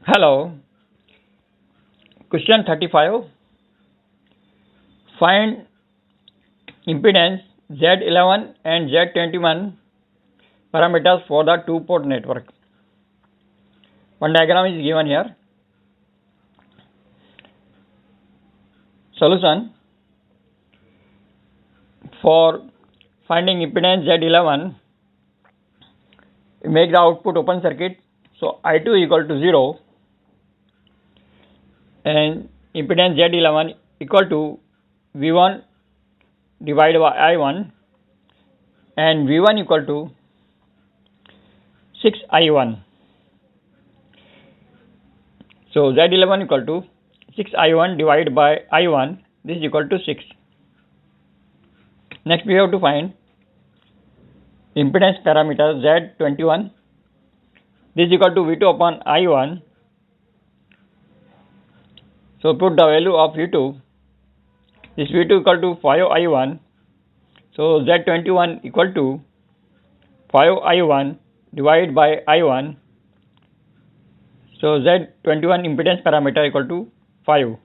Hello. Question 35. Find impedance Z11 and Z21 parameters for the two-port network. One diagram is given here. Solution. For finding impedance Z11, make the output open circuit. So I2 equal to 0 and impedance Z11 equal to V1 divided by I1 and V1 equal to 6I1. So Z11 equal to 6I1 divided by I1, this is equal to 6. Next we have to find impedance parameter Z21. This is equal to V2 upon I1. So put the value of V2. This V2 equal to 5I1. So Z21 equal to 5I1 divided by I1. So Z21 impedance parameter equal to 5.